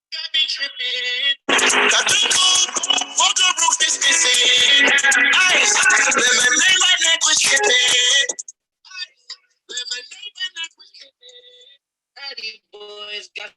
Got me tripping. Got the move. Walk the roof is missing. Ice. Lemonade, my neck was tripping. Lemonade, my neck was tripping. Daddy boys got.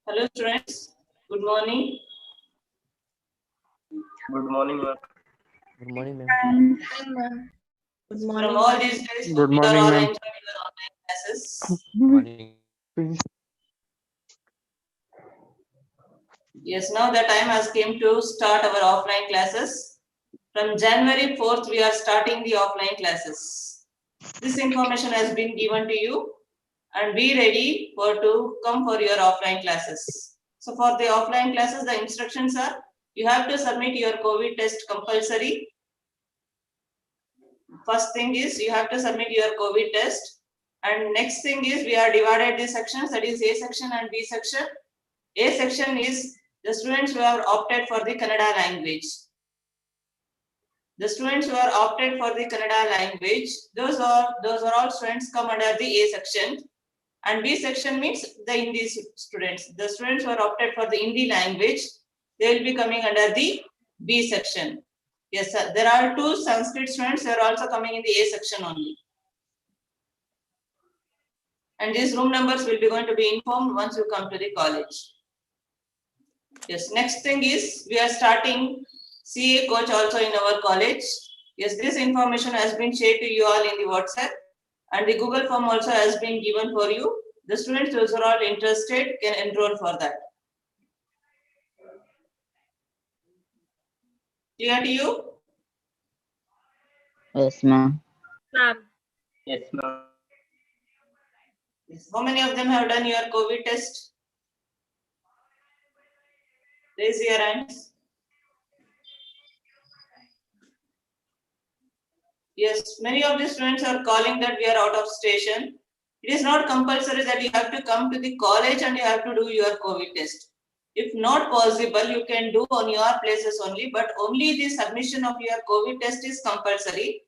Hello students, good morning. Good morning, ma'am. Good morning, ma'am. Good From morning. all these days, Good we are morning, all ma'am. enjoying your online classes. Morning. Yes, now the time has come to start our offline classes. From January 4th, we are starting the offline classes. This information has been given to you and be ready to come for your offline classes. So for the offline classes, the instructions are, you have to submit your COVID test compulsory. First thing is you have to submit your COVID test. And next thing is we are divided the sections, that is A section and B section. A section is the students who have opted for the Kannada language. The students who are opted for the Kannada language, those are all students come under the A section. And B section means the Hindi students. The students who are opted for the Hindi language, they will be coming under the B section. Yes, sir. There are 2 Sanskrit students, they are also coming in the A section only. And these room numbers will be going to be informed once you come to the college. Yes, next thing is we are starting CA coach also in our college. Yes, this information has been shared to you all in the WhatsApp and the Google form also has been given for you. The students who are all interested can enroll for that. Clear to you? Yes, ma'am. Yes, ma'am. Yes. How many of them have done your COVID test? Raise your hands. Yes, many of the students are calling that we are out of station. It is not compulsory that you have to come to the college and you have to do your COVID test. If not possible, you can do on your places only, but only the submission of your COVID test is compulsory.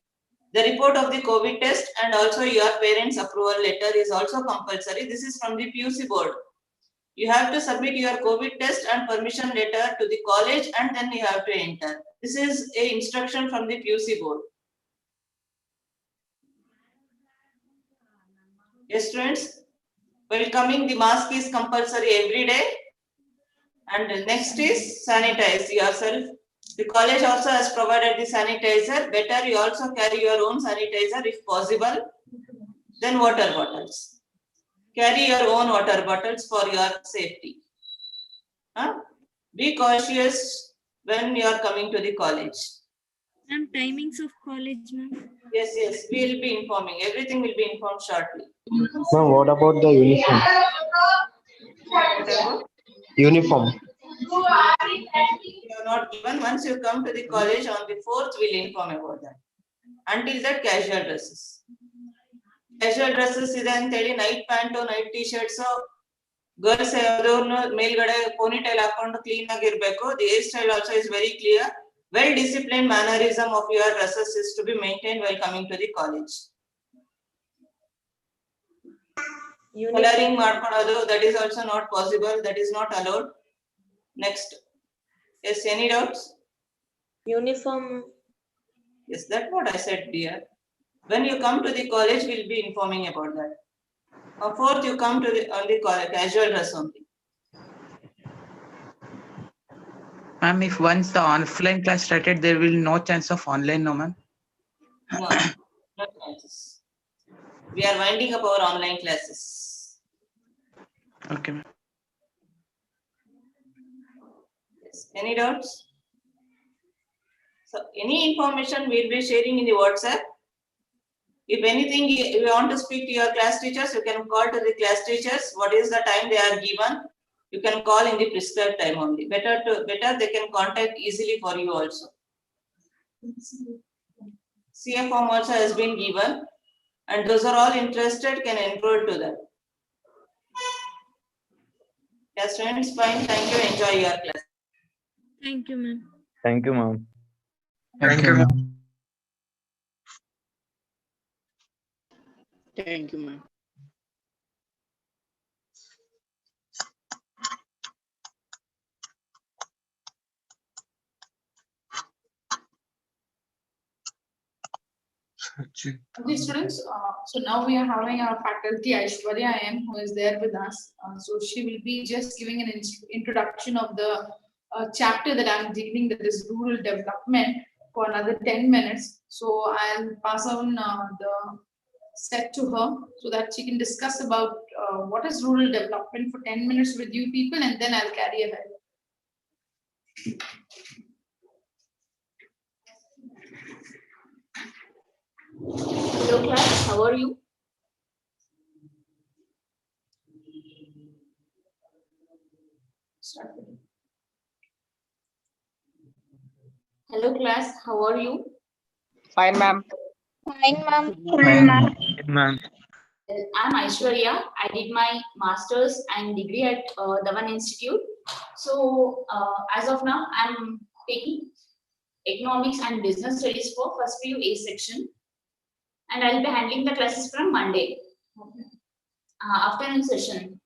The report of the COVID test and also your parents' approval letter is also compulsory. This is from the PUC board. You have to submit your COVID test and permission letter to the college and then you have to enter. This is a instruction from the PUC board. Yes, students, while coming, the mask is compulsory every day. And next is sanitize yourself. The college also has provided the sanitizer. Better you also carry your own sanitizer if possible. Then water bottles. Carry your own water bottles for your safety. Be cautious when you are coming to the college. Ma'am, timings of college, ma'am. Yes, we will be informing. Everything will be informed shortly. Ma'am, what about the uniform? Whatever. Uniform. You have not given. Once you come to the college on the 4th, we'll inform about that. Until that, casual dresses. Casual dresses is night pant, night t-shirt. So girls male ponytail ಹಾಕೊಂಡು clean ಆಗಿರಬೇಕು. The hairstyle also is very clear. Well-disciplined mannerism of your dresses is to be maintained while coming to the college. Coloring ಮಾಡ್ಕೊಳ್ಳೋದು, that is also not possible, that is not allowed. Next. Yes, any doubts? Uniform. Yes, that's what I said, dear. When you come to the college, we'll be informing about that. Fourth, you come to the college, casual dress only. Ma'am, if once the offline class started, there will no chance of online, no, ma'am? No, no chances. We are winding up our online classes. Okay, ma'am. Yes. Any doubts? So, any information we'll be sharing in the WhatsApp. If anything you want to speak to your class teachers, you can call to the class teachers. What is the time they are given? You can call in the prescribed time only. Better they can contact easily for you also. CF form also has been given, and those are all interested can enroll to that. Yes, students, fine. Thank you. Enjoy your class. Thank you, ma'am. Thank you, ma'am. Thank you, ma'am. Thank you, ma'am. Okay, students, so now we are having our faculty Aishwarya M, who is there with us. So she will be just giving an introduction of the chapter that I'm dealing, that is rural development, for another 10 minutes. So I'll pass on the set to her so that she can discuss about what is rural development for 10 minutes with you people, and then I'll carry ahead. Hello class, how are you? Hello class, how are you? Fine, ma'am. Fine, ma'am. Ma'am. I'm Aishwarya. I did my master's and degree at Davan Institute. So as of now, I'm taking economics and business studies for first PU A section, and I'll be handling the classes from Monday afternoon session.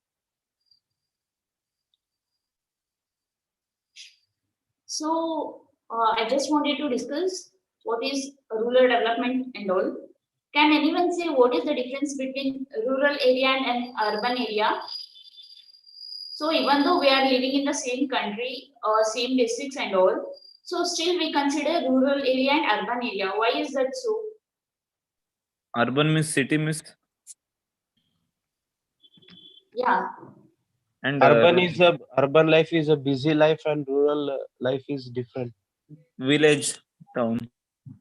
So I just wanted to discuss what is rural development and all. Can anyone say what is the difference between rural area and an urban area? So even though we are living in the same country, same districts and all, so still we consider rural area and urban area. Why is that so? Urban means city means, Yeah, and Urban life is a busy life and rural life is different. village, town.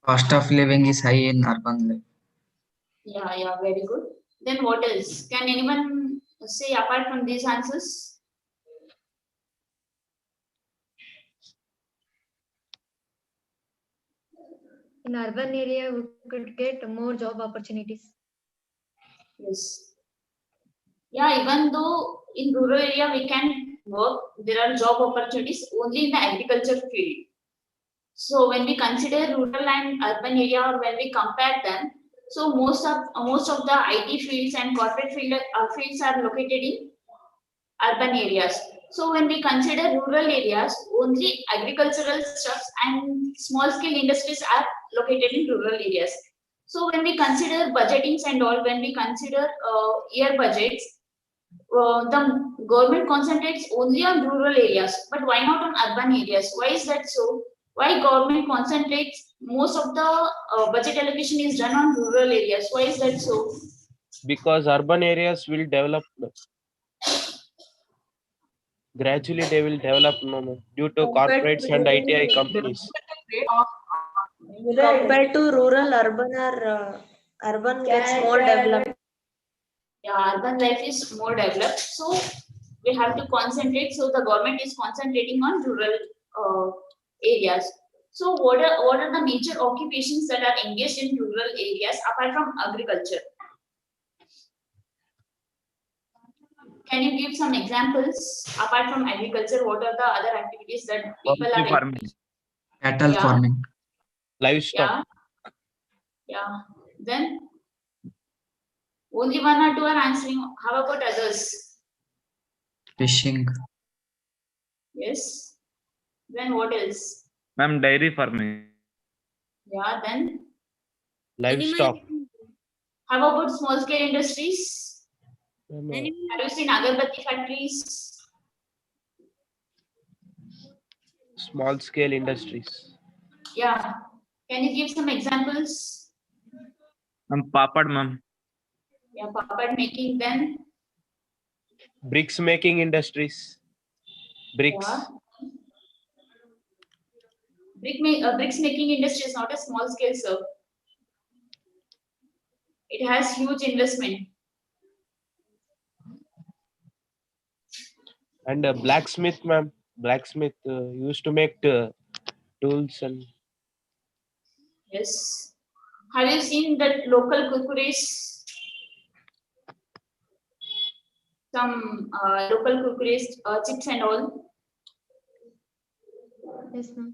Cost of living is high in urban life. yeah, very good. Then what else? Can anyone say apart from these answers? In urban area, we could get more job opportunities. Yes. Yeah, even though in rural area we can work, there are job opportunities only in the agriculture field. So when we consider rural and urban area, or when we compare them, so most of the IT fields and corporate fields are located in urban areas. So when we consider rural areas, only agricultural stuffs and small scale industries are located in rural areas. So when we consider budgetings and all, when we consider year budgets, the government concentrates only on rural areas, but why not on urban areas? Why is that so? Why government concentrates most of the budget allocation is done on rural areas? Why is that so? Because urban areas will develop gradually, they will develop due to corporates and ITI companies. Compared to rural, urban gets more developed. Yeah, urban life is more developed, so we have to concentrate. So the government is concentrating on rural areas. So what are the major occupations that are engaged in rural areas apart from agriculture? Can you give some examples apart from agriculture? What are the other activities that people are Farming. engaged? Cattle Yeah. farming. Livestock. Yeah. Then only one or two are answering. How about others? Fishing. Yes. Then what else? Ma'am, dairy farming. Yeah. Then Livestock. how about small scale industries? Have you seen agarbatti factories? Small scale industries. Yeah. Can you give some examples? Ma'am, papad, ma'am. Yeah, papad making. Then Bricks making industries. Bricks. yeah. Bricks making industry is not a small scale, sir. It has huge investment. And blacksmith, ma'am. Blacksmith used to make tools and Yes. Have you seen that local kurkures? Some local kurkures, chips and all. Yes, ma'am.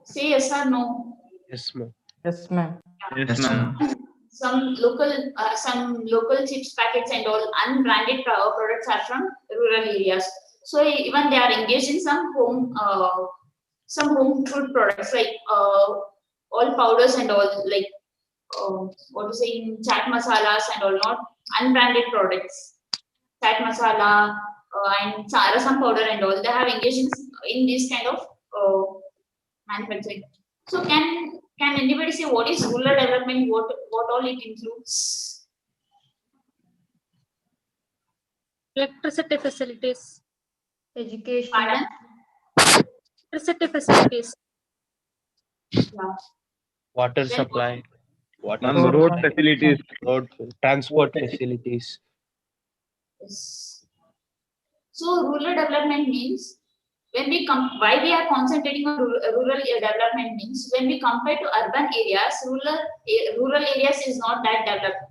Say yes or no. yes, ma'am. Yes, ma'am. Yes, Yes, ma'am. ma'am. Some local chips packets and all unbranded products are from rural areas. So even they are engaged in some home food products like all powders and all like what to say in chat masalas and all, not unbranded products. Chat masala and rasam powder and all, they have engaged in this kind of manufacturing. So can anybody say what is rural development? What all it includes? Electricity facilities. Education. Pardon? Electricity facilities. Yeah. Water Then supply. Water Ma'am, Road road transport. facilities. road transport facilities. Yes. So rural development means when we why we are concentrating on rural development means when we compare to urban areas, rural areas is not that developed.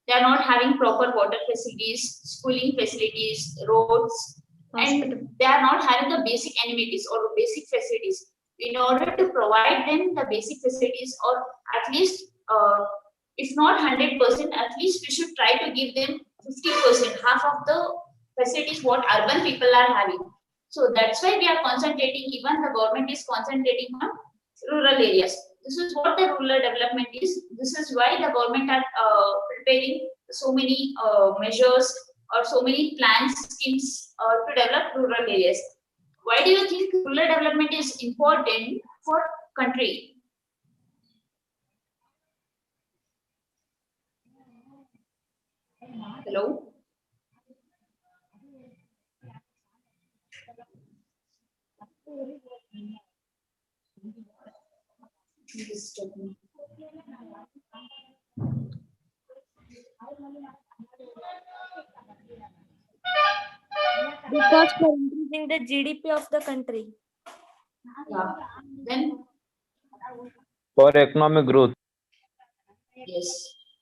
They are not having proper water facilities, schooling facilities, roads, Hospital. and they are not having the basic amenities or basic facilities. In order to provide them the basic facilities, or at least, if not 100%, at least we should try to give them 50%, half of the facilities what urban people are having. So that's why we are concentrating, even the government is concentrating on rural areas. This is what the rural development is. This is why the government are preparing so many measures or so many plans, schemes to develop rural areas. Why do you think rural development is important for country? Hello? Please tell me. Because for increasing the GDP of the country. Yeah. Then For economic growth. yes.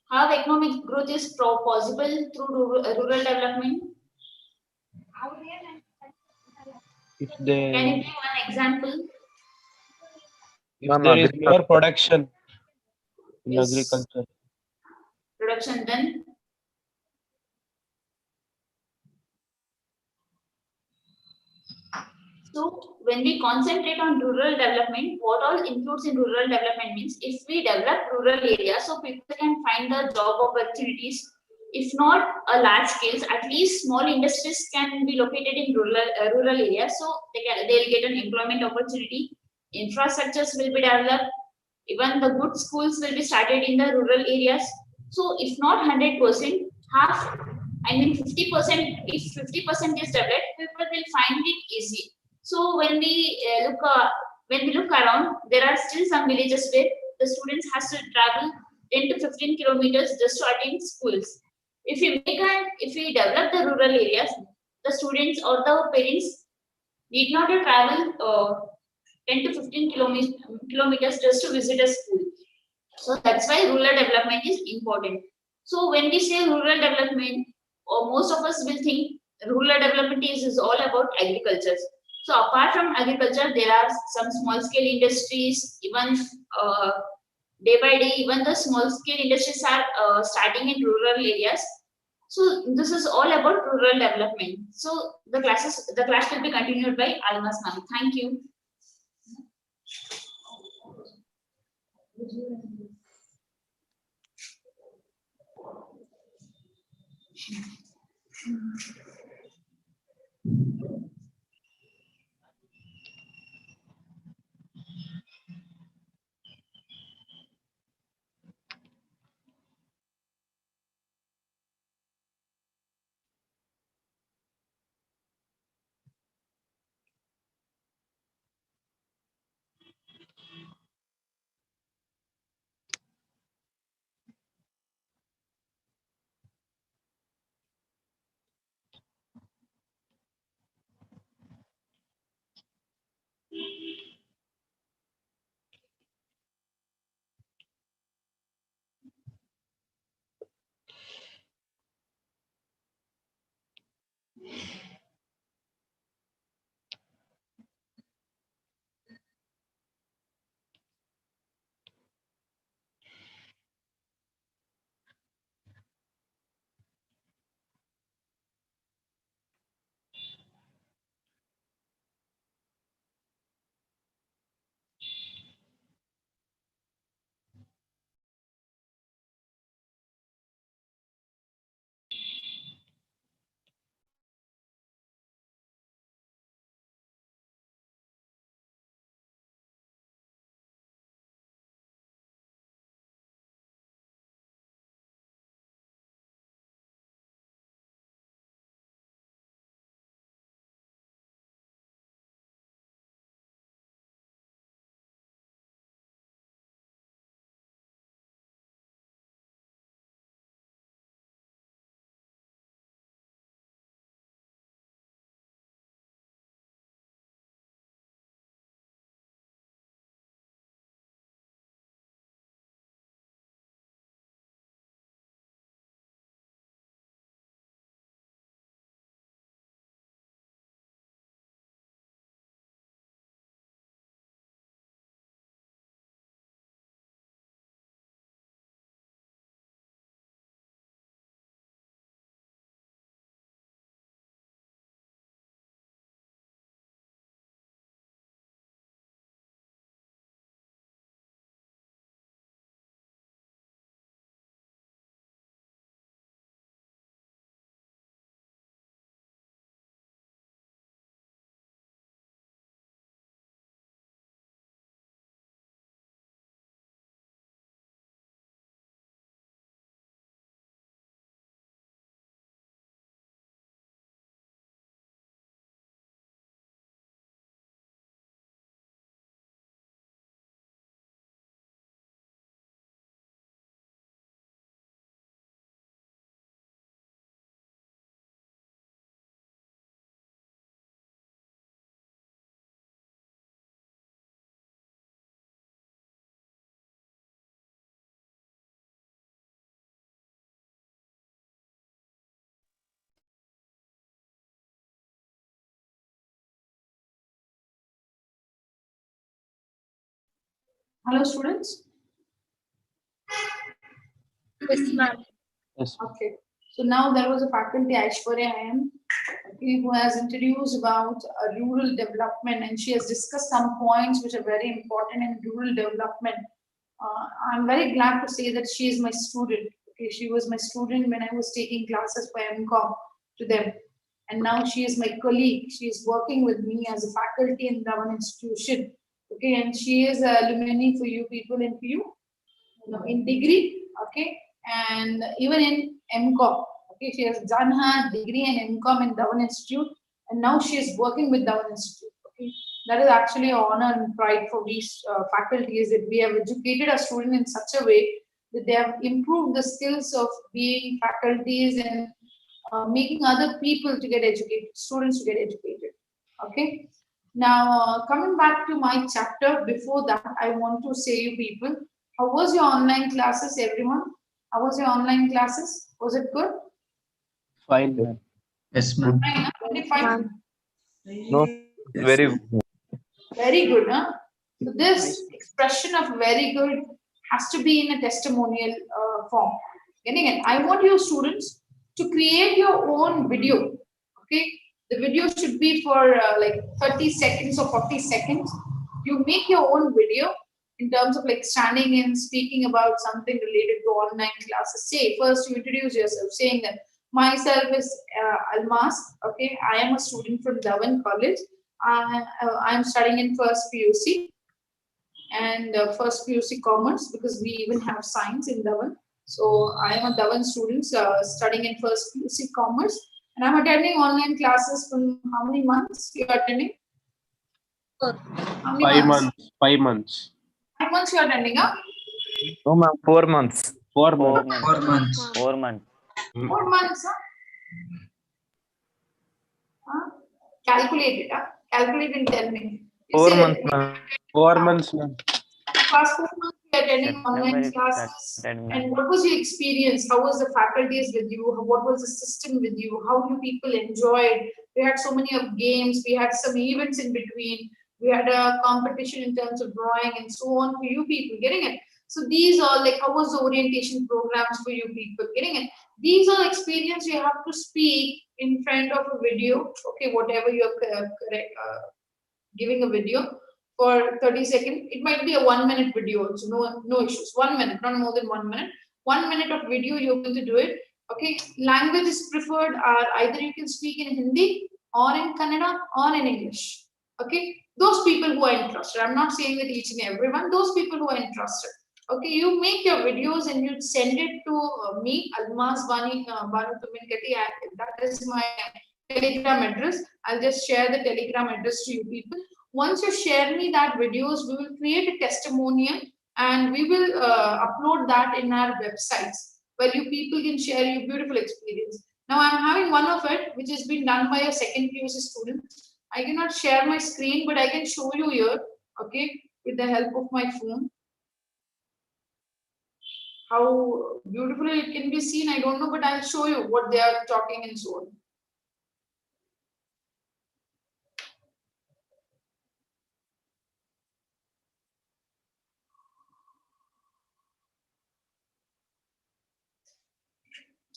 How economic growth is possible through rural development? If Can you they give one example? if Ma'am, there is more agriculture. production in Yes. agriculture. Production then. So when we concentrate on rural development, what all includes in rural development means if we develop rural areas, so people can find the job opportunities. If not a large scales, at least small industries can be located in rural areas, so they'll get an employment opportunity. Infrastructures will be developed. Even the good schools will be started in the rural areas. So if not 100%, half, I mean 50%, if 50% is developed, people will find it easy. So when we look around, there are still some villages where the students has to travel 10 to 15 kilometers just to attend schools. If we develop the rural areas, the students or the parents need not to travel 10 to 15 kilometers just to visit a school. So that's why rural development is important. So when we say rural development, or most of us will think rural development is all about agriculture. So apart from agriculture, there are some small scale industries, even day by day, even the small scale industries are starting in rural areas. So this is all about rural development. So the class will be continued by ALMAS ma'am. Thank you. Hello, students. Yes, ma'am. Yes. Okay. So now there was a faculty, Aishwarya M, okay, who has introduced about rural development, and she has discussed some points which are very important in rural development. I'm very glad to say that she is my student. Okay, she was my student when I was taking classes for MCOM to them, and now she is my colleague. She is working with me as a faculty in Davan institution. Okay, and she is a alumni for you people and for you, in degree. Okay, and even in MCOM. Okay, she has done her degree in MCOM in Davan Institute, and now she is working with Davan Institute. Okay, that is actually an honor and pride for these faculties that we have educated our students in such a way that they have improved the skills of being faculties and making other people to get educated, students to get educated. Okay. Now, coming back to my chapter, before that, I want to say you people, how was your online classes, everyone? How was your online classes? Was it good? Fine, ma'am. Yes, ma'am. Fine, huh? Only fine. No, Very Very good, huh? So this expression of very good has to be in a testimonial form. Getting it? I want you students to create your own video. Okay, the video should be for like 30 seconds or 40 seconds. You make your own video in terms of like standing and speaking about something related to online classes. Say first you introduce yourself, saying that myself is ALMAS. Okay, I am a student from Davan College. I'm studying in first PUC and first PUC Commerce because we even have science in Davan. So I am a Davan student studying in first PUC Commerce, and I'm attending online classes from how many months you are attending? How many 5 months? months. 5 months. 5 months you are attending, huh? no ma'am. 4 months. 4 months. 4 months. 4 months. 4 months, huh? Calculate it, huh? Calculate and tell me. You 4 months, say ma'am. 4 months, ma'am. past 4 months you are attending online September it classes. started, ma'am. And what was your experience? How was the faculties with you? What was the system with you? How do people enjoy it? We had so many of games. We had some events in between. We had a competition in terms of drawing and so on for you people. Getting it? So these are like how was the orientation programs for you people? Getting it? These are experience you have to speak in front of a video. Okay, whatever you're correct. Giving a video for 30 seconds. It might be a 1 minute video, so no issues. 1 minute, not more than 1 minute. 1 minute of video, you're going to do it. Okay, language is preferred are either you can speak in Hindi or in Kannada or in English. Okay, those people who are interested. I'm not saying that each and everyone, those people who are interested. Okay, you make your videos and you send it to me, Almas Banu Tuminkati. That is my Telegram address. I'll just share the Telegram address to you people. Once you share me that videos, we will create a testimonial and we will upload that in our websites where you people can share your beautiful experience. Now I'm having one of it which has been done by a second PUC student. I cannot share my screen, but I can show you here, okay, with the help of my phone. How beautifully it can be seen, I don't know, but I'll show you what they are talking and so on.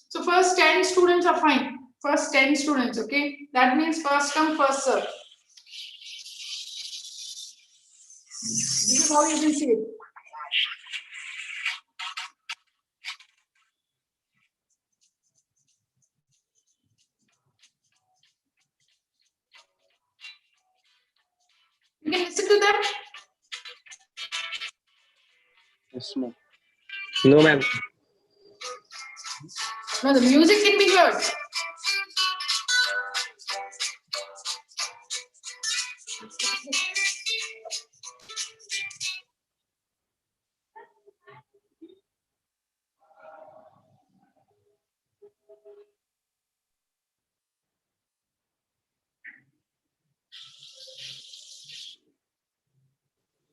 So first 10 students are fine. First 10 students, okay? That means first come, first serve. This is how you can see it. You can listen to them. Yes, ma'am. No, ma'am. No, the music can be heard.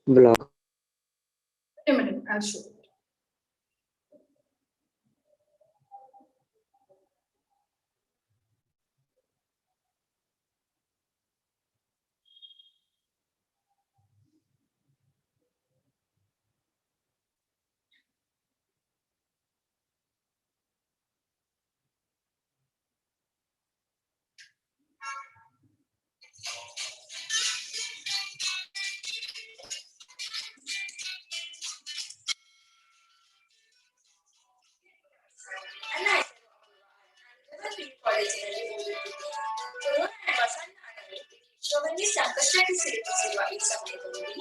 Vlog. Wait a minute, I'll show you. ವಿಶ್ವವನ್ನೇ ಸಂಕಷ್ಟಕ್ಕೆ ಸಿಲುಕಿಸಿರುವ ಈ ಸಮಯದಲ್ಲಿ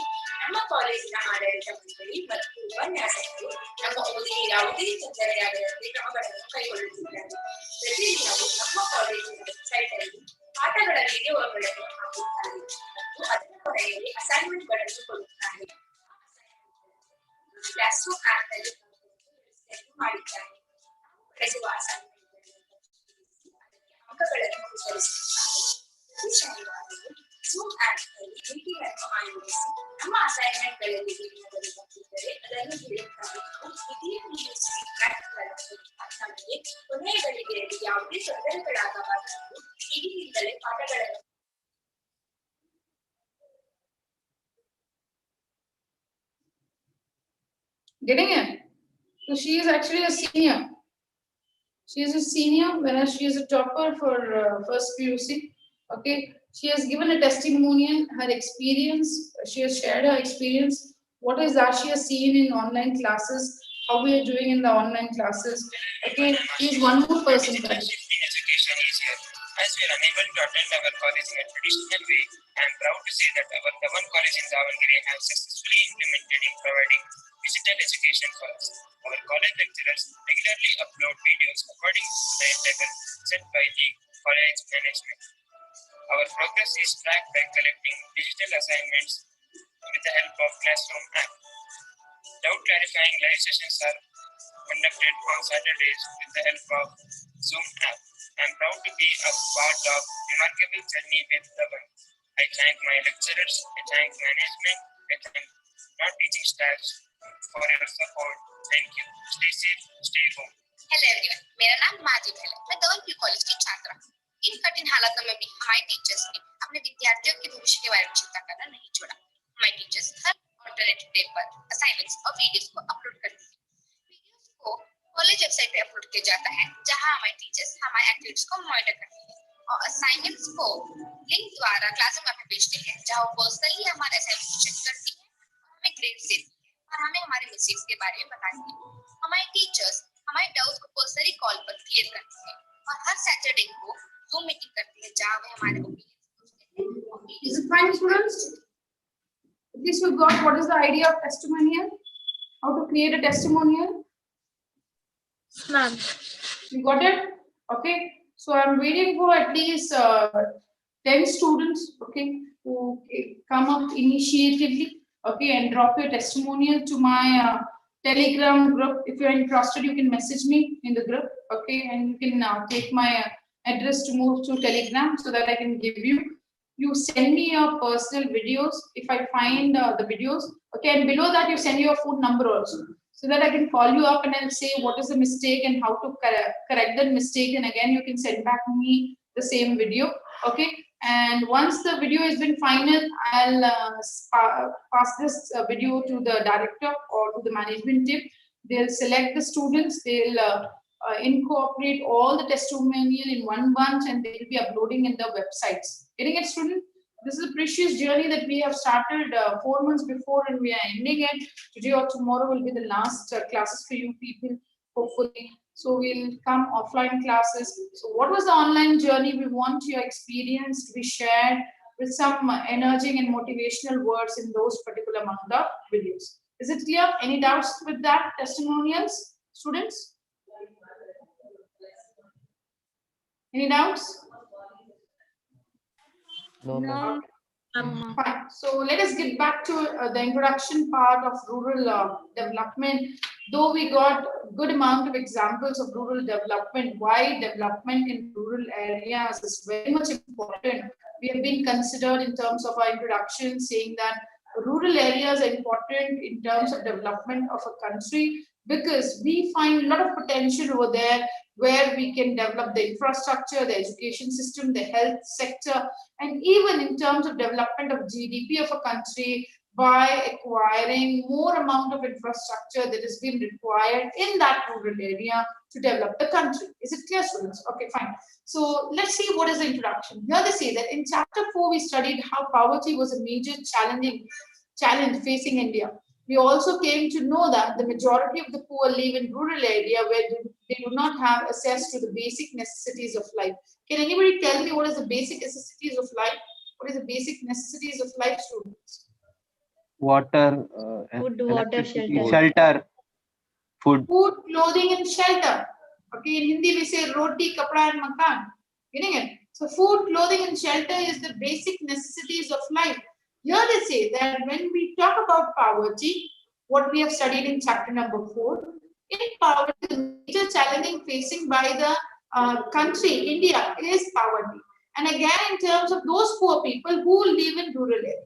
ನಮ್ಮ ಕಾಲೇಜಿನ ಆಡಳಿತ ಮಂಡಳಿ ಮತ್ತು ಉಪನ್ಯಾಸಕರು ನಮ್ಮ ಓದಿಗೆ ಯಾವುದೇ ತೊಂದರೆಯಾಗದಂತೆ ಕ್ರಮಗಳನ್ನು ಕೈಗೊಳ್ಳುತ್ತಿದ್ದಾರೆ. ಪ್ರತಿದಿನವೂ ನಮ್ಮ ಕಾಲೇಜಿನ ವೆಬ್ಸೈಟ್ ಅಲ್ಲಿ ಪಾಠಗಳ ವಿಡಿಯೋಗಳನ್ನು ಹಾಕುತ್ತಾರೆ ಮತ್ತು ಅದರ ಕೊನೆಯಲ್ಲಿ ಅಸೈನ್ಮೆಂಟ್ಗಳನ್ನು ಕೊಡುತ್ತಾರೆ. ಕ್ಲಾಸ್ ರೂಮ್ ಆಪ್ ನಲ್ಲಿ ಮಾಡಿದ್ದಾರೆ. ಬಳಸುವ ಅಸೈನ್ಮೆಂಟ್ಗಳನ್ನು ಅಂಕಗಳನ್ನು ವಿತರಿಸುತ್ತಾರೆ. ಪ್ರತಿ ಶನಿವಾರವೂ Zoom ಆಪ್ ನಲ್ಲಿ ಮೀಟಿಂಗ್ ಅನ್ನು ಆಯೋಜಿಸಿ ನಮ್ಮ ಅಸೈನ್ಮೆಂಟ್ಗಳಲ್ಲಿ ಏನಾದರೂ ಬಂದಿದ್ದರೆ ಅದನ್ನು ಹೇಳುತ್ತಾರೆ. ಇದೇ ನಮಗೆ ಕೊನೆಯ ಗಳಿಗೆಯಲ್ಲಿ ಯಾವುದೇ ತೊಂದರೆಗಳಾಗಬಾರದು. ಇಡಿಯಿಂದಲೇ ಪಾಠಗಳನ್ನು Getting it? So she is actually a senior. She is a senior, whereas she is a topper for first PUC. Okay, she has given a testimonial, her experience. She has shared her experience. What is that she has seen in online classes? How we are doing in the online classes? Okay, she is one more person. Education is here. As we are unable to attend our college in a traditional way, I am proud to say that our Davan College in Davangere has successfully implemented in providing digital education for us. Our college lecturers regularly upload videos according to the timetable set by the college management. Our progress is tracked by collecting digital assignments with the help of Classroom app. Doubt clarifying live sessions are conducted on Saturdays with the help of Zoom app. I am proud to be a part of remarkable journey with Davan. I thank my lecturers, I thank management, I thank non-teaching staff for your support. Thank you. Stay safe, stay home. Hello everyone, मेरा नाम माजिद है। मैं दवनपुर college की छात्रा हूँ। इन कठिन हालातों में भी हमारे टीचर्स ने अपने विद्यार्थियों के भविष्य के बारे में चिंता करना नहीं छोड़ा। हमारे टीचर्स हर ऑल्टरनेटिव डे पर असाइनमेंट्स और वीडियोस को अपलोड करते हैं। वीडियोस को कॉलेज वेबसाइट पे अपलोड किया जाता है, जहां हमारे टीचर्स हमारे एक्टिविटीज को मॉनिटर करते हैं और असाइनमेंट्स को लिंक द्वारा क्लासरूम में भेजते हैं, जहां वो पर्सनली हमारे असाइनमेंट चेक करती है और हमें ग्रेड्स देती है और हमें हमारे मिस्टेक्स के बारे में बताती है। हमारे टीचर्स हमारे डाउट्स को पर्सनली कॉल पर क्लियर करते हैं और हर सैटरडे को जूम मीटिंग करते हैं, जहां वे हमारे ओपिनियंस पूछते हैं। Is it fine, students? At least we got what is the idea of testimonial? How to create a testimonial? Ma'am. You got it? Okay. So I'm waiting for at least 10 students, okay, who come up initiatively, okay, and drop your testimonial to my Telegram group. If you're interested, you can message me in the group, okay, and you can take my address to move to Telegram so that I can give you. You send me your personal videos if I find the videos, okay, and below that you send your phone number also, so that I can call you up and I'll say what is the mistake and how to correct that mistake, and again you can send back me the same video, okay. And once the video has been final, I'll pass this video to the director or to the management team. They'll select the students, they'll incorporate all the testimonial in one bunch, and they will be uploading in the websites. Getting it, student? This is a precious journey that we have started 4 months before, and we are ending it. Today or tomorrow will be the last classes for you people, hopefully. So we'll come offline classes. So what was the online journey? We want your experience to be shared with some energizing and motivational words in those particular among the videos. Is it clear? Any doubts with that testimonials, students? Any doubts? No, ma'am. Fine. So let us get back to the introduction part of rural development. Though we got good amount of examples of rural development, why development in rural areas is very much important. We have been considered in terms of our introduction, saying that rural areas are important in terms of development of a country, because we find a lot of potential over there where we can develop the infrastructure, the education system, the health sector, and even in terms of development of GDP of a country by acquiring more amount of infrastructure that has been required in that rural area to develop the country. Is it clear, students? Okay, fine. So let's see what is the introduction. Here they say that in chapter 4, we studied how poverty was a major challenge facing India. We also came to know that the majority of the poor live in rural area where they do not have access to the basic necessities of life. Can anybody tell me what is the basic necessities of life? What is the basic necessities of life, students? Water, Food, water, electricity, shelter. shelter, food. Food, clothing, and shelter. Okay, in Hindi we say roti, kapda, and makan. Getting it? So food, clothing, and shelter is the basic necessities of life. Here they say that when we talk about poverty, what we have studied in chapter number 4, in poverty, the major challenge facing by the country, India, is poverty. And again, in terms of those poor people who live in rural area.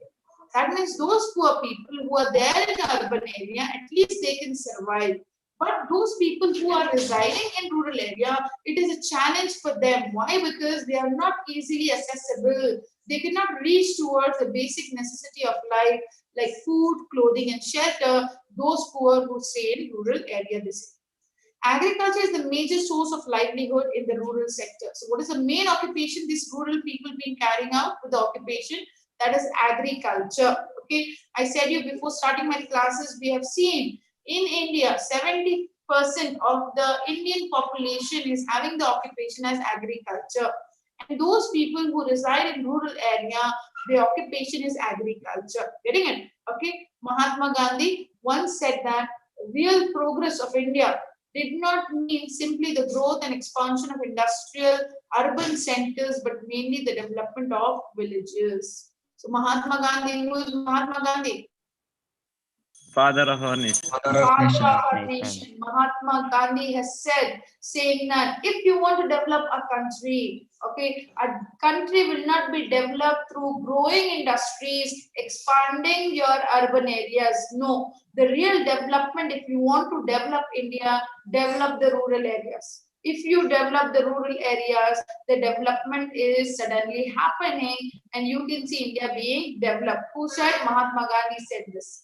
That means those poor people who are there in the urban area, at least they can survive. But those people who are residing in rural area, it is a challenge for them. Why? Because they are not easily accessible. They cannot reach towards the basic necessity of life like food, clothing, and shelter. Those poor who stay in rural area, they say. Agriculture is the major source of livelihood in the rural sector. So what is the main occupation these rural people been carrying out with the occupation? That is agriculture. Okay, I said you before starting my classes, we have seen in India, 70% of the Indian population is having the occupation as agriculture. And those people who reside in rural area, their occupation is agriculture. Getting it? Okay, Mahatma Gandhi once said that real progress of India did not mean simply the growth and expansion of industrial urban centers, but mainly the development of villages. So Mahatma Gandhi, who is Mahatma Gandhi? Father of our nation. Father of Father nation. of our nation. Mahatma Gandhi has said, saying that if you want to develop a country, okay, a country will not be developed through growing industries, expanding your urban areas. No, the real development, if you want to develop India, develop the rural areas. If you develop the rural areas, the development is suddenly happening and you can see India being developed. Who said? Mahatma Gandhi said this.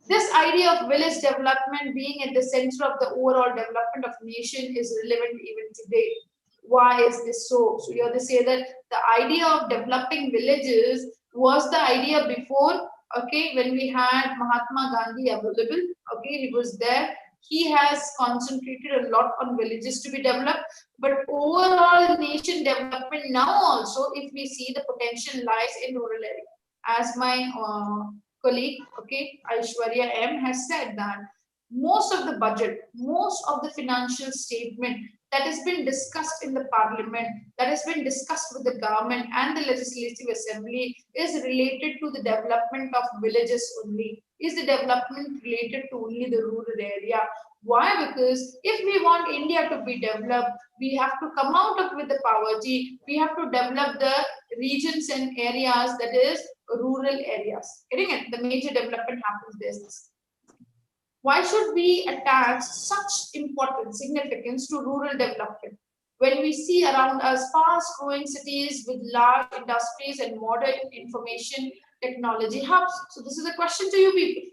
This idea of village development being at the center of the overall development of nation is relevant even today. Why is this so? So you have to say that the idea of developing villages was the idea before, okay, when we had Mahatma Gandhi available, okay, he was there. He has concentrated a lot on villages to be developed, but overall nation development now also, if we see the potential lies in rural area. As my colleague, okay, Aishwarya M has said that most of the budget, most of the financial statement that has been discussed in the parliament, that has been discussed with the government and the legislative assembly is related to the development of villages only, is the development related to only the rural area. Why? Because if we want India to be developed, we have to come out of with the poverty, we have to develop the regions and areas that is rural areas. Getting it? The major development happens there. Why should we attach such importance, significance to rural development? When we see around us fast growing cities with large industries and modern information technology hubs. So this is a question to you people.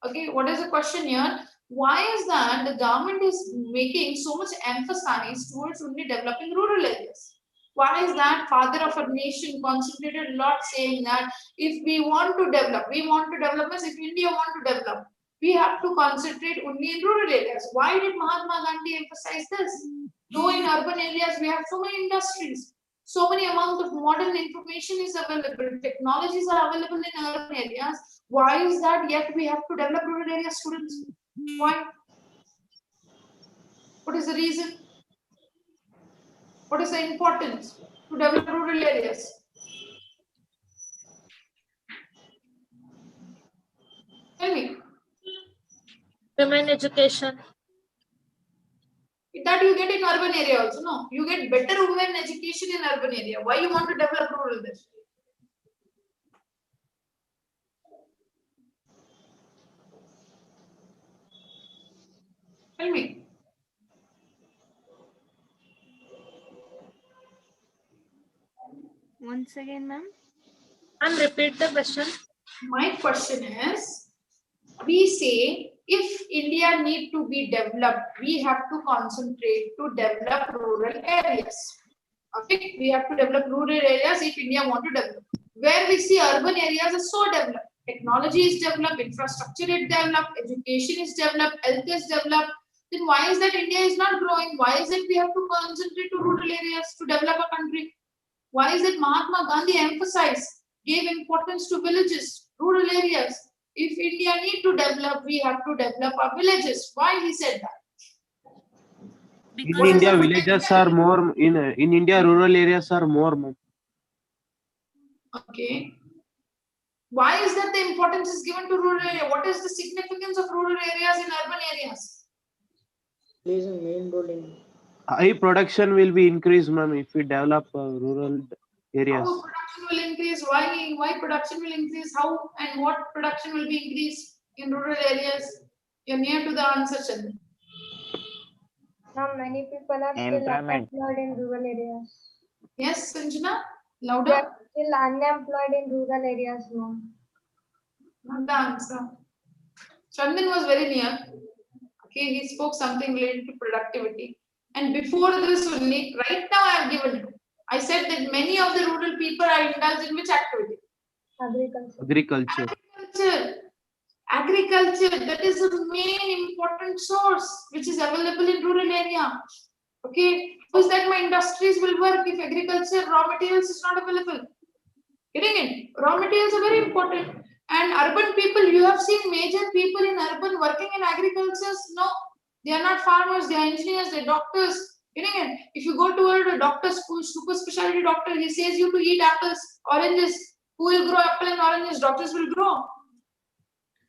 Okay, what is the question here? Why is that the government is making so much emphasis towards only developing rural areas? Why is that father of a nation concentrated a lot saying that if we want to develop, means if India want to develop, we have to concentrate only in rural areas. Why did Mahatma Gandhi emphasize this? Though in urban areas we have so many industries, so many amount of modern information is available, technologies are available in urban areas. Why is that yet we have to develop rural area students? Why? What is the reason? What is the importance to develop rural areas? Tell me. Women education. That you get in urban area also, no? You get better women education in urban area. Why you want to develop rural there? Tell me. Once again, ma'am. And repeat the question. My question is, we say if India need to be developed, we have to concentrate to develop rural areas. Okay, we have to develop rural areas if India want to develop. Where we see urban areas are so developed, technology is developed, infrastructure is developed, education is developed, health is developed. Then why is that India is not growing? Why is it we have to concentrate to rural areas to develop a country? Why is it Mahatma Gandhi emphasized, gave importance to villages, rural areas? If India need to develop, we have to develop our villages. Why he said that? In India, villages are more. In India, rural areas are more, ma'am. Okay. Why is that the importance is given to rural area? What is the significance of rural areas in urban areas? Plays a main role in High production will be increased, ma'am, if we develop rural areas. How production will increase? Why production will increase? How and what production will be increased in rural areas? You're near to the answer, Chandra. Now many people are still Employment. unemployed in rural areas. Yes, Sanjana, They louder. are still unemployed in rural areas, ma'am. Not the answer. Chandan was very near. Okay, he spoke something related to productivity. And before this only, right now I have given it. I said that many of the rural people are indulged in which activity? Agriculture. Agriculture. Agriculture. Agriculture, that is the main important source which is available in rural area. Okay, how is that my industries will work if agriculture raw materials is not available? Getting it? Raw materials are very important. And urban people, you have seen major people in urban working in agriculture. No, they are not farmers, they are engineers, they are doctors. Getting it? If you go to a doctor school, super specialty doctor, he says you to eat apples, oranges. Who will grow apple and oranges? Doctors will grow.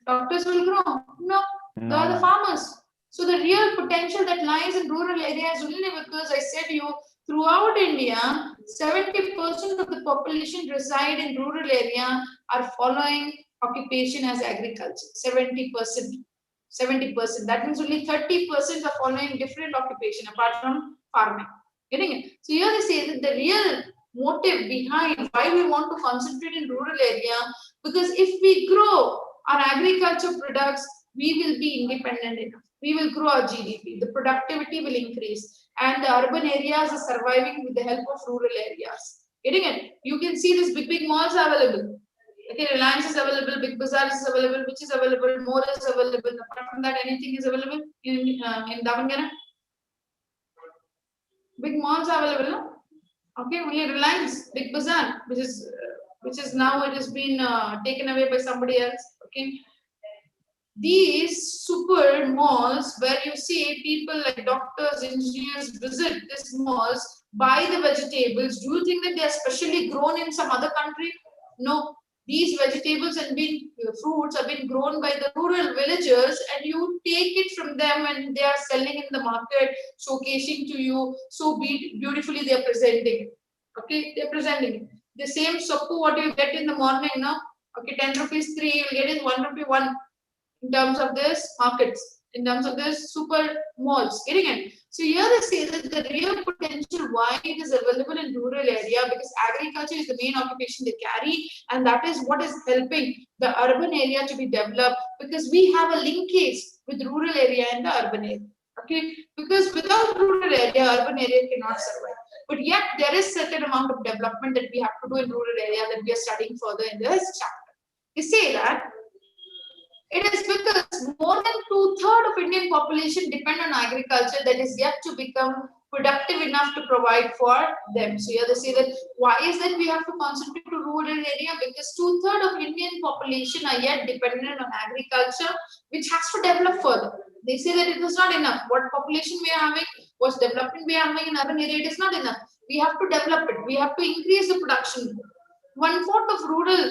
Doctors will grow. No, they are the farmers. So the real potential that lies in rural areas only because I said you throughout India, 70% of the population reside in rural area are following occupation as agriculture. 70%. 70%. That means only 30% are following different occupation apart from farming. Getting it? So here they say that the real motive behind why we want to concentrate in rural area, because if we grow our agriculture products, we will be independent enough. We will grow our GDP. The productivity will increase, and the urban areas are surviving with the help of rural areas. Getting it? You can see these big malls are available. Okay, Reliance is available, Big Bazaar is available, which is available, more is available. Apart from that, anything is available in Davan? Big malls are available, no? Okay, only Reliance, Big Bazaar, which is now it has been taken away by somebody else. Okay, these super malls where you see people like doctors, engineers visit these malls, buy the vegetables. Do you think that they are specially grown in some other country? No. These vegetables and fruits have been grown by the rural villagers, and you take it from them and they are selling in the market, showcasing to you. So beautifully they are presenting it. Okay, they are presenting it. The same suppu what you get in the morning, no? Okay, 10 rupees 3, you will get in 1 rupee 1 in terms of this markets, in terms of this super malls. Getting it? So here they say that the real potential why it is available in rural area, because agriculture is the main occupation they carry, and that is what is helping the urban area to be developed, because we have a linkage with rural area and the urban area. Okay, because without rural area, urban area cannot survive. But yet there is certain amount of development that we have to do in rural area that we are studying further in this chapter. They say that it is because more than 2/3 of Indian population depend on agriculture that is yet to become productive enough to provide for them. So here they say that why is that we have to concentrate to rural area, because 2/3 of Indian population are yet dependent on agriculture, which has to develop further. They say that it is not enough. What population we are having, what development we are having in urban area, it is not enough. We have to develop it. We have to increase the production. 1/4 of rural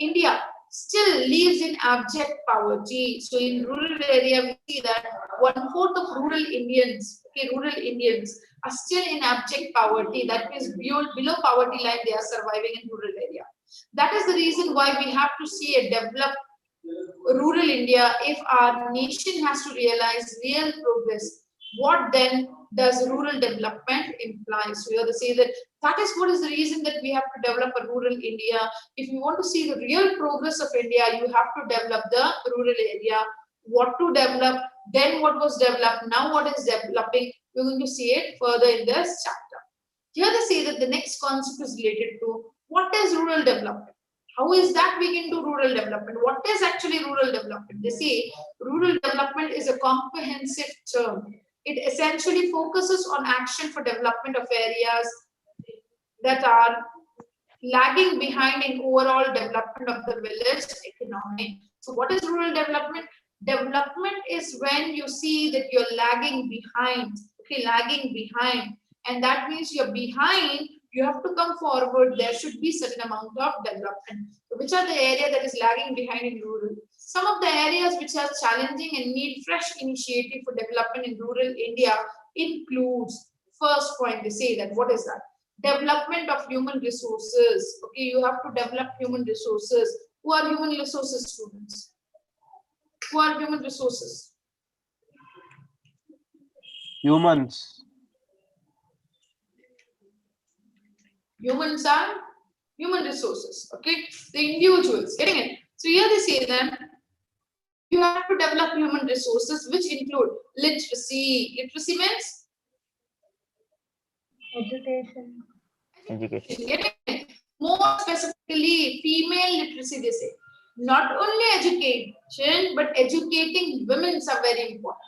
India still lives in abject poverty. So in rural area, we see that 1/4 of rural Indians are still in abject poverty. That means below poverty line, they are surviving in rural area. That is the reason why we have to see a developed rural India if our nation has to realize real progress. What then does rural development imply? So here they say that is what is the reason that we have to develop a rural India. If you want to see the real progress of India, you have to develop the rural area. What to develop, then what was developed, now what is developing. We're going to see it further in this chapter. Here they say that the next concept is related to what is rural development. How is that we can do rural development? What is actually rural development? They say rural development is a comprehensive term. It essentially focuses on action for development of areas that are lagging behind in overall development of the village economy. So what is rural development? Development is when you see that you're lagging behind, okay, lagging behind. And that means you're behind, you have to come forward, there should be certain amount of development. So which are the area that is lagging behind in rural? Some of the areas which are challenging and need fresh initiative for development in rural India includes, first point they say that, what is that? Development of human resources. Okay, you have to develop human resources. Who are human resources, students? Who are human resources? Humans. Humans are human resources, okay? The individuals, getting it? So here they say that you have to develop human resources which include literacy. Literacy means Education. Education. getting it? More specifically, female literacy, they say. Not only education, but educating women are very important.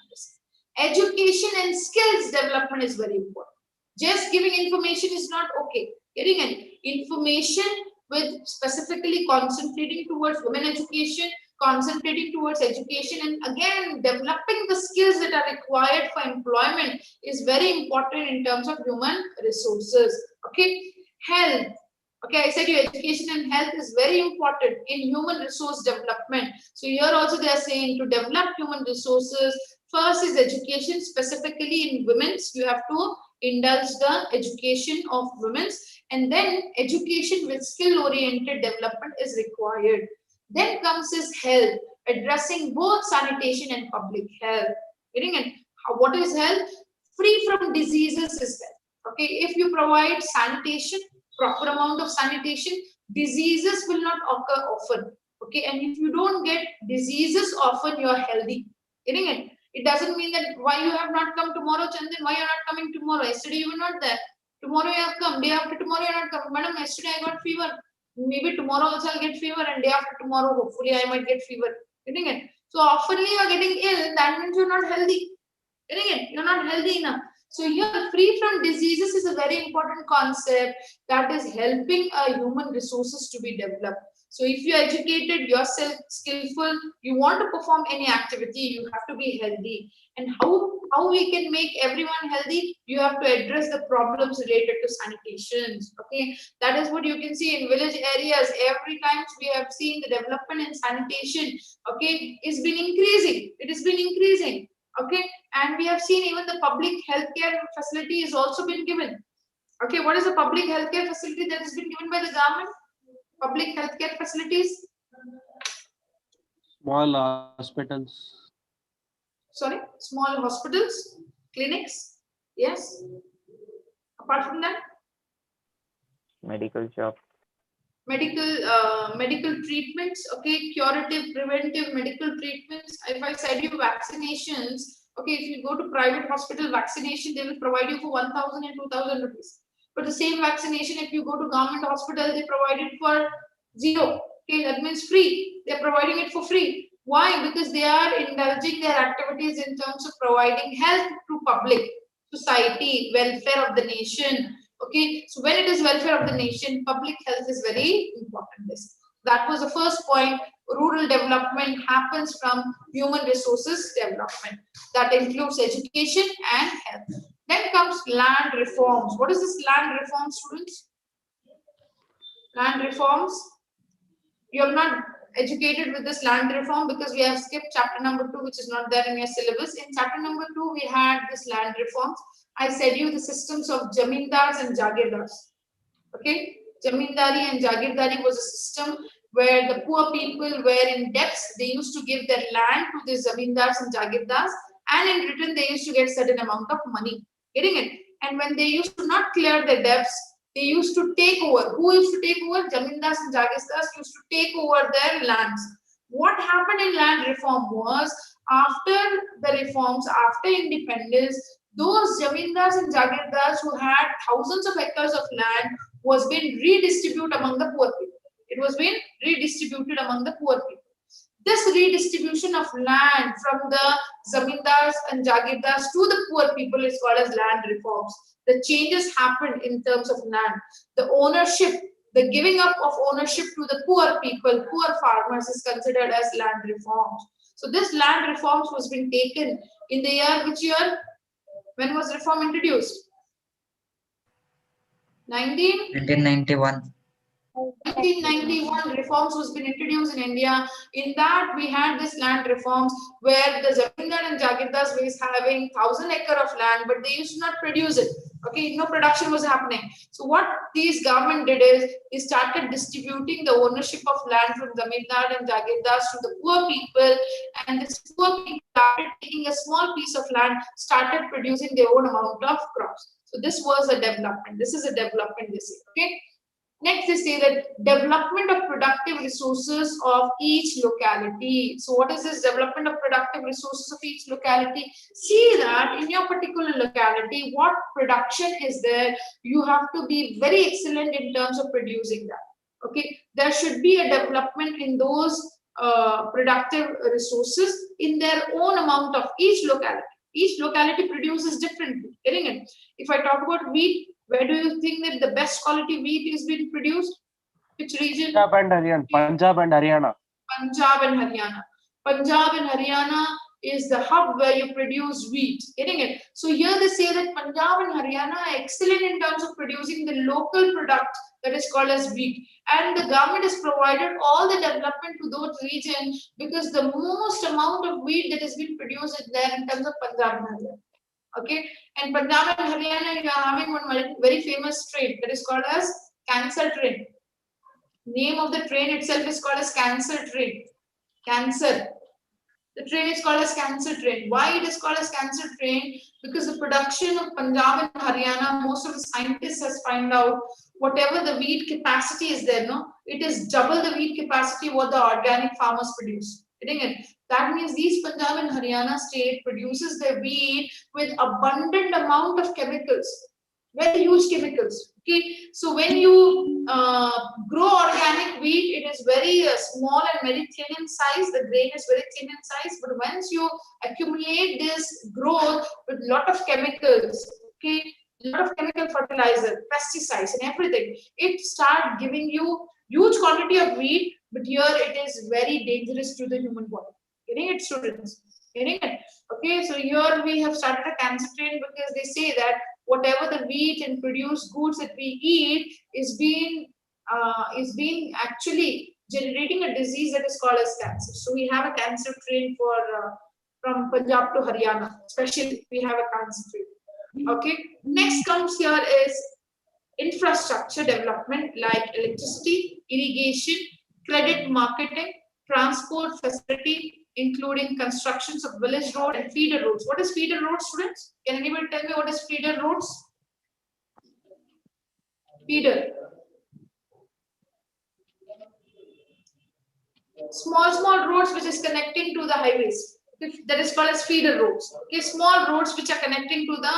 Education and skills development is very important. Just giving information is not okay. Getting it? Information with specifically concentrating towards women education, concentrating towards education, and again developing the skills that are required for employment is very important in terms of human resources. Okay, health. Okay, I said your education and health is very important in human resource development. So here also they are saying to develop human resources, first is education, specifically in women's. You have to indulge the education of women's, and then education with skill-oriented development is required. Then comes is health, addressing both sanitation and public health. Getting it? What is health? Free from diseases is health. Okay, if you provide sanitation, proper amount of sanitation, diseases will not occur often. Okay, and if you don't get diseases often, you are healthy. Getting it? It doesn't mean that why you have not come tomorrow, Chandan, why you're not coming tomorrow? Yesterday you were not there. Tomorrow you have come. Day after tomorrow you're not coming. Madam, yesterday I got fever. Maybe tomorrow also I'll get fever, and day after tomorrow, hopefully I might get fever. Getting it? So oftenly you're getting ill, that means you're not healthy. Getting it? You're not healthy enough. So here, free from diseases is a very important concept that is helping human resources to be developed. So if you're educated, yourself skillful, you want to perform any activity, you have to be healthy. And how we can make everyone healthy? You have to address the problems related to sanitation. Okay, that is what you can see in village areas. Every time we have seen the development in sanitation. Okay, it's been increasing. It has been increasing. Okay, and we have seen even the public healthcare facility has also been given. Okay, what is the public healthcare facility that has been given by the government? Public healthcare facilities. Small hospitals. Sorry, small hospitals, clinics. Yes. Apart from that, Medical shop. medical treatments. Okay, curative, preventive medical treatments. If I said you vaccinations, okay, if you go to private hospital, vaccination they will provide you for 1,000 and 2,000 rupees. But the same vaccination, if you go to government hospital, they provide it for 0. Okay, that means free. They're providing it for free. Why? Because they are indulging their activities in terms of providing health to public, society, welfare of the nation. Okay, so when it is welfare of the nation, public health is very important. That was the first point. Rural development happens from human resources development. That includes education and health. Then comes land reforms. What is this land reform, students? Land reforms. You have not educated with this land reform because we have skipped chapter number 2, which is not there in your syllabus. In chapter number 2, we had this land reforms. I said you the systems of zamindars and jagirdars. Okay, zamindari and jagirdari was a system where the poor people were in debts. They used to give their land to the zamindars and jagirdars, and in return they used to get certain amount of money. Getting it? And when they used to not clear their debts, they used to take over. Who used to take over? Zamindars and jagirdars used to take over their lands. What happened in land reform was, after the reforms, after independence, those zamindars and jagirdars who had thousands of acres of land was being redistributed among the poor people. It was being redistributed among the poor people. This redistribution of land from the zamindars and jagirdars to the poor people is called as land reforms. The changes happened in terms of land. The ownership, the giving up of ownership to the poor people, poor farmers is considered as land reforms. So this land reforms was being taken in the year, which year? When was reform introduced? 1991. 1991 reforms was been introduced in India. In that we had this land reforms where the zamindar and jagirdars was having 1,000 acre of land, but they used to not produce it. Okay, no production was happening. So what these government did is they started distributing the ownership of land from zamindar and jagirdars to the poor people, and this poor people started taking a small piece of land, started producing their own amount of crops. So this was a development. This is a development they say. Okay. Next, they say that development of productive resources of each locality. So what is this development of productive resources of each locality? See that in your particular locality, what production is there, you have to be very excellent in terms of producing that. Okay, there should be a development in those productive resources in their own amount of each locality. Each locality produces differently, getting it? If I talk about wheat, where do you think that the best quality wheat is being produced? Which region? Punjab and Haryana. Punjab and Haryana. Punjab and Haryana is the hub where you produce wheat. Getting it? So here they say that Punjab and Haryana are excellent in terms of producing the local product that is called as wheat. And the government has provided all the development to those regions because the most amount of wheat that has been produced is there in terms of Punjab and Haryana. Okay, and Punjab and Haryana, you are having one very famous train that is called as cancer train. Name of the train itself is called as cancer train. Cancer. The train is called as cancer train. Why it is called as cancer train? Because the production of Punjab and Haryana, most of the scientists has found out whatever the wheat capacity is there, no, it is double the wheat capacity what the organic farmers produce. Getting it? That means these Punjab and Haryana state produces their wheat with abundant amount of chemicals, very huge chemicals. Okay, so when you grow organic wheat, it is very small and very thin in size. The grain is very thin in size, but once you accumulate this growth with lot of chemicals, okay, lot of chemical fertilizer, pesticides, and everything, it start giving you huge quantity of wheat, but here it is very dangerous to the human body. Getting it, students? Getting it? Okay, so here we have started a cancer train because they say that whatever the wheat and produced goods that we eat is being actually generating a disease that is called as cancer. So we have a cancer train for from Punjab to Haryana, especially we have a cancer train. Okay, next comes here is infrastructure development like electricity, irrigation, credit marketing, transport facility, including constructions of village road and feeder roads. What is feeder roads, students? Can anybody tell me what is feeder roads? Feeder. Small roads which is connecting to the highways. That is called as feeder roads. Okay, small roads which are connecting to the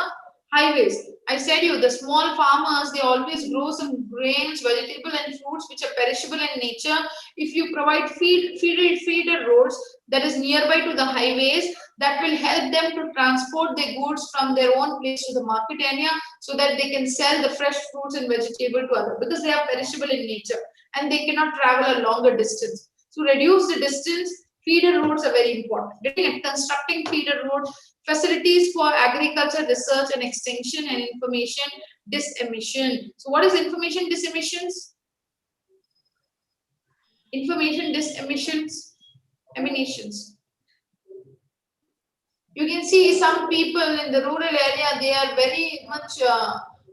highways. I said you, the small farmers, they always grow some grains, vegetable and fruits which are perishable in nature. If you provide feeder roads that is nearby to the highways, that will help them to transport their goods from their own place to the market area so that they can sell the fresh fruits and vegetable to others, because they are perishable in nature and they cannot travel a longer distance. To reduce the distance, feeder roads are very important. Constructing feeder roads, facilities for agriculture, research and extension, and information dissemination. So what is information disseminations? Information disseminations. Emanations. You can see some people in the rural area, they are very much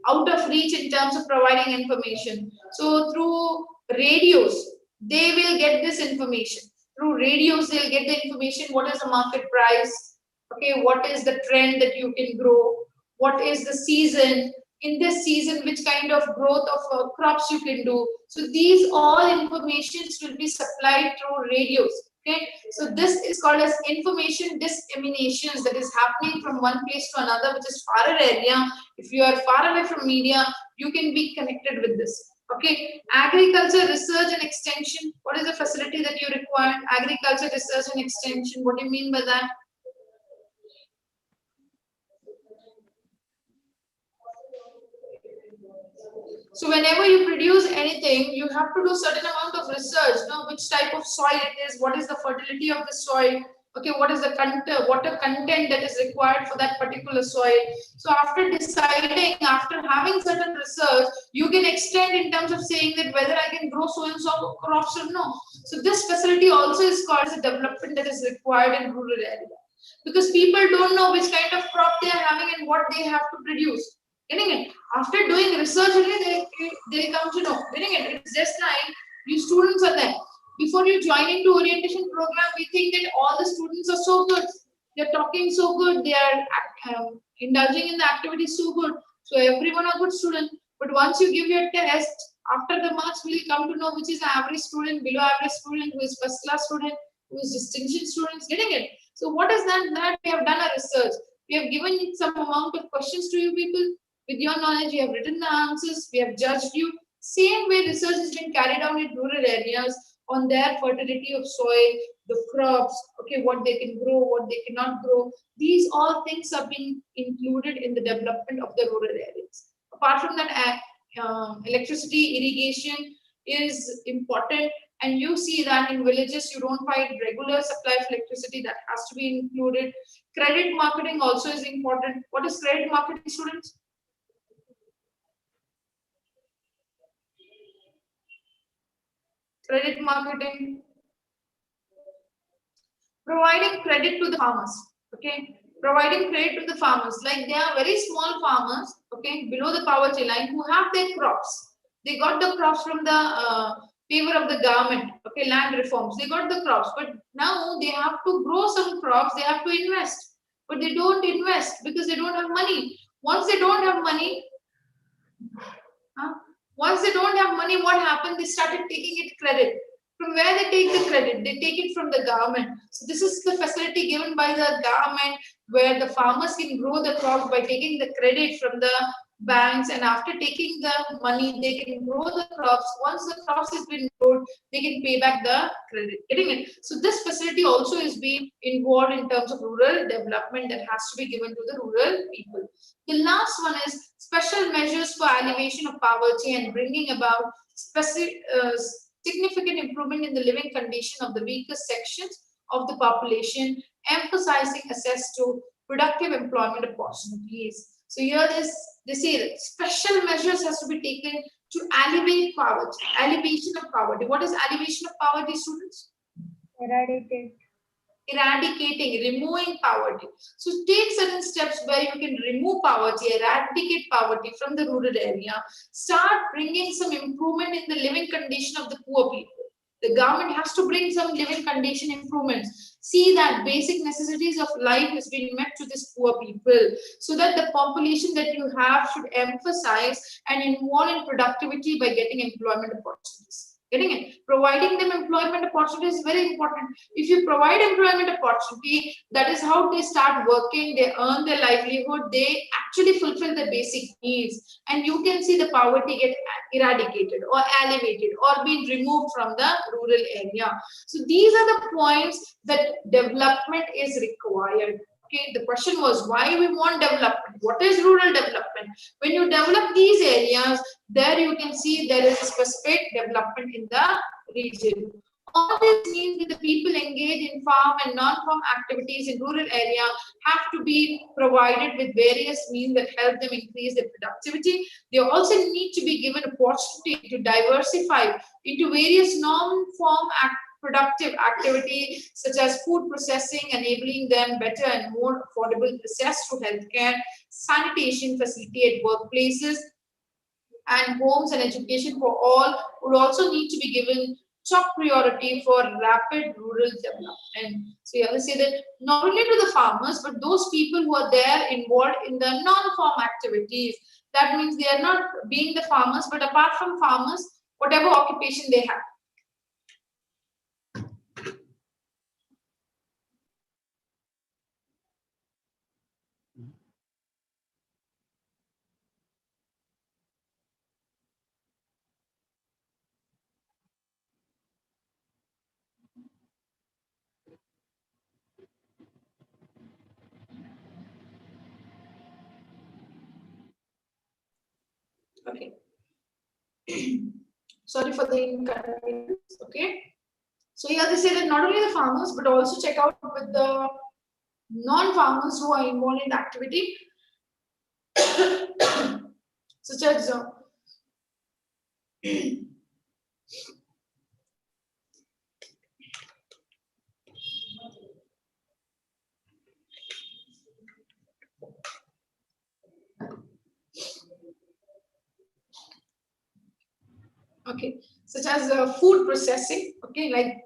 out of reach in terms of providing information. So through radios, they will get this information. Through radios, they'll get the information. What is the market price? Okay, what is the trend that you can grow? What is the season? In this season, which kind of growth of crops you can do? So these all informations will be supplied through radios. Okay, so this is called as information disseminations, that is happening from one place to another, which is far area. If you are far away from media, you can be connected with this. Okay, agriculture, research and extension. What is the facility that you require? Agriculture, research and extension. What do you mean by that? So whenever you produce anything, you have to do certain amount of research. Know which type of soil it is, what is the fertility of the soil, okay, what is the water content that is required for that particular soil. So after deciding, after having certain research, you can extend in terms of saying that whether I can grow so and so crops or no. So this facility also is called as a development that is required in rural area, because people don't know which kind of crop they are having and what they have to produce. Getting it? After doing research only they come to know. Getting it? It's just like you students are there. Before you join into orientation program, we think that all the students are so good. They're talking so good. They are indulging in the activity so good. So everyone a good student. But once you give your test, after the marks, we'll come to know which is average student, below average student, who is first class student, who is distinction students. Getting it? So what is that? That we have done a research. We have given some amount of questions to you people. With your knowledge, you have written the answers. We have judged you. Same way research has been carried out in rural areas on their fertility of soil, the crops, okay, what they can grow, what they cannot grow. These all things have been included in the development of the rural areas. Apart from that, electricity, irrigation is important. And you see that in villages, you don't find regular supply of electricity. That has to be included. Credit marketing also is important. What is credit marketing, students? Credit marketing, providing credit to the farmers. Okay, providing credit to the farmers. Like they are very small farmers, okay, below the poverty line, who have their crops. They got the crops from the favor of the government. Okay, land reforms. They got the crops, but now they have to grow some crops. They have to invest, but they don't invest because they don't have money. Once they don't have money, once they don't have money, what happened? They started taking it credit. From where they take the credit? They take it from the government. So this is the facility given by the government where the farmers can grow the crops by taking the credit from the banks, and after taking the money, they can grow the crops. Once the crops has been grown, they can pay back the credit. Getting it? So this facility also is being involved in terms of rural development that has to be given to the rural people. The last one is special measures for alleviation of poverty and bringing about significant improvement in the living condition of the weakest sections of the population, emphasizing access to productive employment opportunities. So here they say that special measures has to be taken to alleviate poverty, alleviation of poverty. What is alleviation of poverty, students? Eradicate. Eradicating, removing poverty. So take certain steps where you can remove poverty, eradicate poverty from the rural area, start bringing some improvement in the living condition of the poor people. The government has to bring some living condition improvements. See that basic necessities of life has been met to this poor people, so that the population that you have should emphasize and involve in productivity by getting employment opportunities. Getting it? Providing them employment opportunity is very important. If you provide employment opportunity, that is how they start working, they earn their livelihood, they actually fulfill their basic needs. And you can see the poverty get eradicated or alleviated or being removed from the rural area. So these are the points that development is required. Okay, the question was why we want development. What is rural development? When you develop these areas, there you can see there is a specific development in the region. All this means that the people engaged in farm and non-farm activities in rural area have to be provided with various means that help them increase their productivity. They also need to be given opportunity to diversify into various non-farm productive activity such as food processing, enabling them better and more affordable access to healthcare, sanitation facility at workplaces, and homes and education for all would also need to be given top priority for rapid rural development. So you have to say that not only to the farmers, but those people who are there involved in the non-farm activities. That means they are not being the farmers, but apart from farmers, whatever occupation they have. Okay. Sorry for the inconvenience. Okay. So here they say that not only the farmers, but also check out with the non-farmers who are involved in the activity, such as such as food processing, okay, like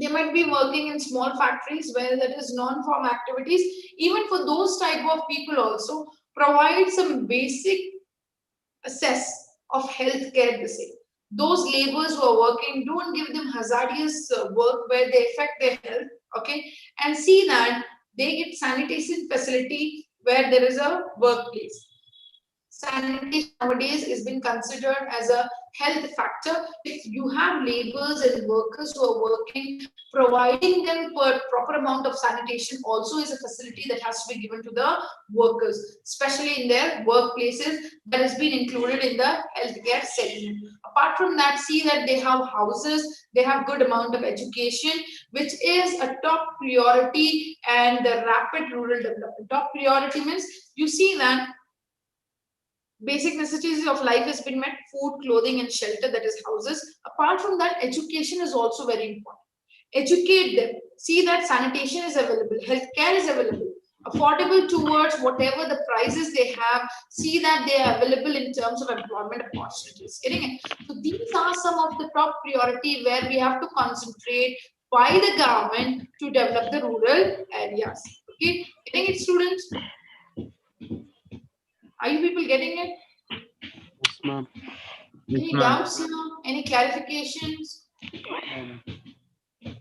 they might be working in small factories where there is non-farm activities. Even for those type of people also provide some basic assess of healthcare the same. Those laborers who are working, don't give them hazardous work where they affect their health, okay, and see that they get sanitation facility where there is a workplace. Sanitation nowadays is being considered as a health factor. If you have laborers and workers who are working, providing them proper amount of sanitation also is a facility that has to be given to the workers, especially in their workplaces, that has been included in the healthcare segment. Apart from that, see that they have houses, they have good amount of education, which is a top priority, and the rapid rural development. Top priority means you see that basic necessities of life has been met: food, clothing, and shelter, that is houses. Apart from that, education is also very important. Educate them. See that sanitation is available, healthcare is available, affordable towards whatever the prices they have. See that they are available in terms of employment opportunities. Getting it? So these are some of the top priority where we have to concentrate by the government to develop the rural areas. Okay, getting it, students? Are you people getting it? Yes, ma'am. Any doubts, any clarifications?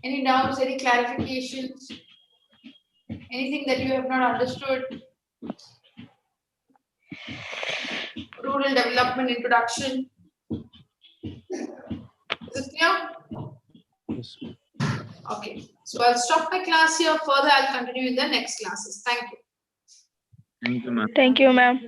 Any doubts, any clarifications? Anything that you have not understood? Rural development introduction. Is it clear? Yes, ma'am. Okay. So I'll stop my class here. Further, I'll continue in the next classes. Thank you. Thank you, ma'am. Thank you, ma'am.